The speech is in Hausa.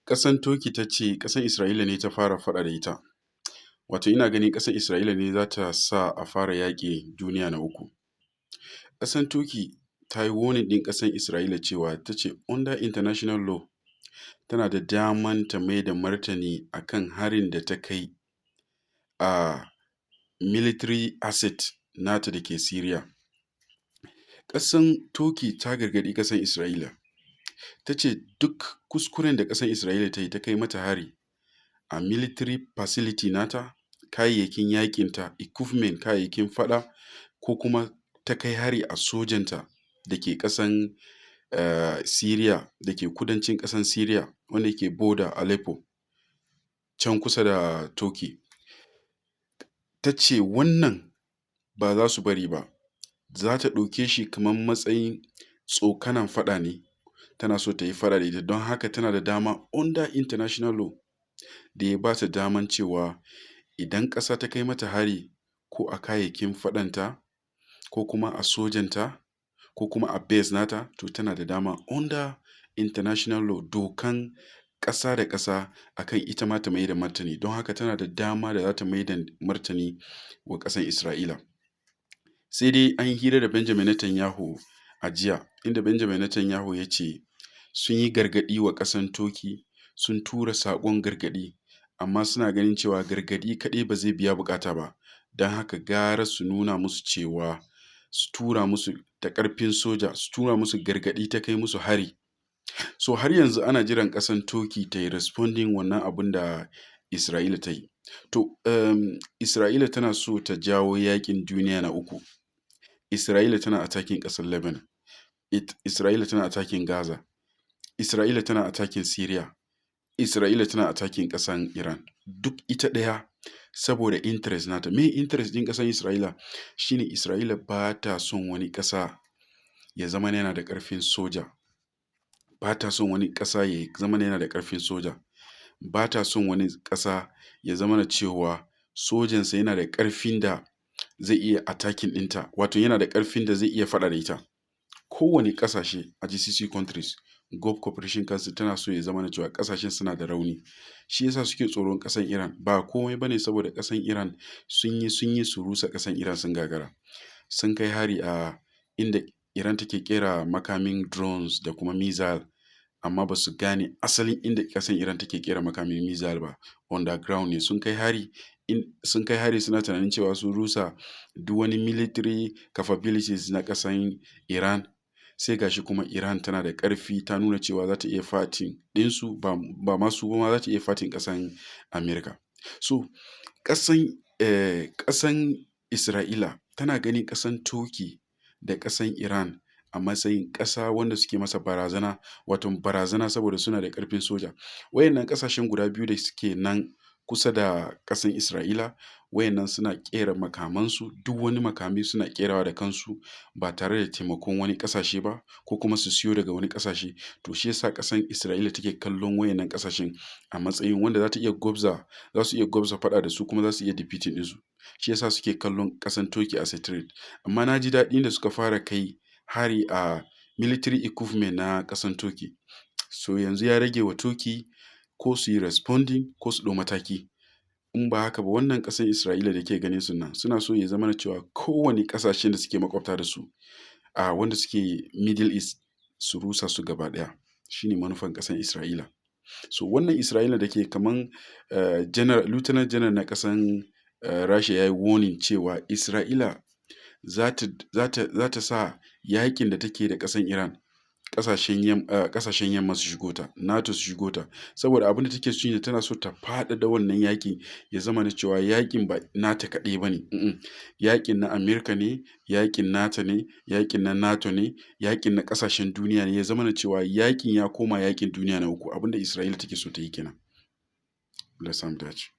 Ƙasan Turkey ta ce ƙasar Isra'ila ne ta fara faɗa da ita, wato ina ganin ƙasar Isra'ila ne za ta sa a fara yaƙin duniya na uku. Ƙasar Turkey ta yi warning ɗin ƙasar Isra'ila cewa ta ce under international law tana da daman ta mai da martani a kan harin da ta kai a military asset nata da ke Syria. Ƙasar Turkey ta gargaɗi ƙasar Isra'ila, ta ce duk kuskuren da ƙasar Isra'ila ta yi ta kai mata hari a military facility nata, kayayyakin yaƙinta, equipment, kayayyakin faɗa, ko kuma ta kai hari a sojanta da ke ƙasan Syria, da ke kudancin ƙasan Syria wanda ke border Aleppo can kusa da Turkey. Ta ce wannan ba za su bari ba, za ta ɗauke shi kaman matsayin tsokanan faɗa ne, tana so ta yi faɗa da ita, don haka tana da dama under international law da ya ba ta daman cewa idan ƙasa ta kai mata hari ko a kayayyakin faɗanta, ko kuma a sojanta, ko kuma a base nata, to tana da dama under international law, dokan ƙasa da ƙasa a kan ita ma ta mai da martani, don haka tana da dama da za ta mai da martani wa ƙasar Isra'ila. Sai dai an yi hira da Benjamin Netanyahu a jiya, inda Benjamin Netanyahu ya ce sun yi gargaɗi wa ƙasar Turkey, sun tura saƙon gargaɗi, amma suna ganin cewa gargaɗi kaɗai ba zai biya buƙata ba, don haka gara su nuna musu cewa su tura musu da ƙarfin soja, su tura musu gargaɗi ta kai musu hari. So har yanzu ana jiran ƙasar Turkey ta yi responding wannan abun da Isra'ila ta yi. To Isra'ila tana so ta jawo yaƙin duniya na uku. Isra'ila tana attacking ƙasar Lebanon, Isra'ila tana attacking Gaza, Isra'ila tana attacking Syria, Isra'ila tana attacking ƙasan Iran, duk ita ɗaya saboda interest nata. Me interest ɗin ƙasar Isra'ila? Shi ne Isra'ila ba ta son wani ƙasa ya zama yana da ƙarfin soja, ba ta son wani ƙasa ya zama yana da ƙarfin soja, ba ta son wani ƙasa ya zamana cewa sojansa yana da ƙarfin da zai iya attacking ɗinta, wato yana da ƙarfin da zai iya faɗa da ita. Kowane ƙasashe a GCC countries, Gulf Cooperation Council tana so ya zamana cewa ƙasashen suna da rauni. Shi yasa suke tsoron ƙasar Iran, ba komai bane saboda ƙasar Iran sun yi su rusa ƙasar Iran sun gagara. Sun kai hari a inda Iran take ƙera makamin drones da kuma missile, amma ba su gane asalin inda ƙasar Iran take ƙera makamin missile ba, underground ne. Sun kai hari suna tunanin cewa sun rusa duk wani military capabilities na ƙasar Iran, sai gashi kuma Iran tana da ƙarfi, ta nuna cewa za ta iya fighting ɗinsu, ba ma su ba ma za ta iya fighting ƙasar America. So ƙasan Isra'ila tana ganin ƙasan Turkey da ƙasan Iran a matsayin ƙasa wanda suke masa barazana, wato barazana saboda suna da ƙarfin soja. Waɗannan ƙasashen guda biyu da suke nan kusa da ƙasar Isra'ila, waɗannan suna ƙera makamansu, duk wani makami suna ƙerawa da kansu ba tare da taimakon wani ƙasashe ba, ko kuma su siyo daga wani ƙasashe. To shi yasa ƙasar Isra'ila take kallon waɗannan ƙasashen a matsayin wanda za su iya gwabza faɗa da su, kuma za su iya defeating ɗinsu. Shi yasa suke kallon ƙasar Turkey as a threat. Amma na ji daɗin da suka fara kai hari a military equipment na ƙasar Turkey. So yanzu ya rage wa Turkey ko su yi responding ko su ɗau mataki. In ba haka ba, wannan ƙasar Isra'ila da ke ganin su nan, suna so ya zamana cewa kowane ƙasashen da suke makwabta da su, wanda suke Middle East, su rusa su gaba ɗaya. Shi ne manufan ƙasar Isra'ila. So wannan Isra'ila da ke kaman Lieutenant General na ƙasan Rasha ya yi warning cewa Isra'ila za ta sa yaƙin da take da ƙasar Iran, ƙasashen yamma su shigo ta, NATO su shigo ta, saboda abin da take so ne, tana so ta faɗaɗa wannan yaƙi, ya zamana cewa yaƙin ba nata kaɗai ba ne, yaƙin na America ne, yaƙin nata ne, yaƙin na NATO ne, yaƙin na ƙasashen duniya ne, ya zamana cewa yaƙin ya koma yaƙin duniya na uku. Abin da Isra'ila take so ta yi kenan. Allah ya sa mu dace.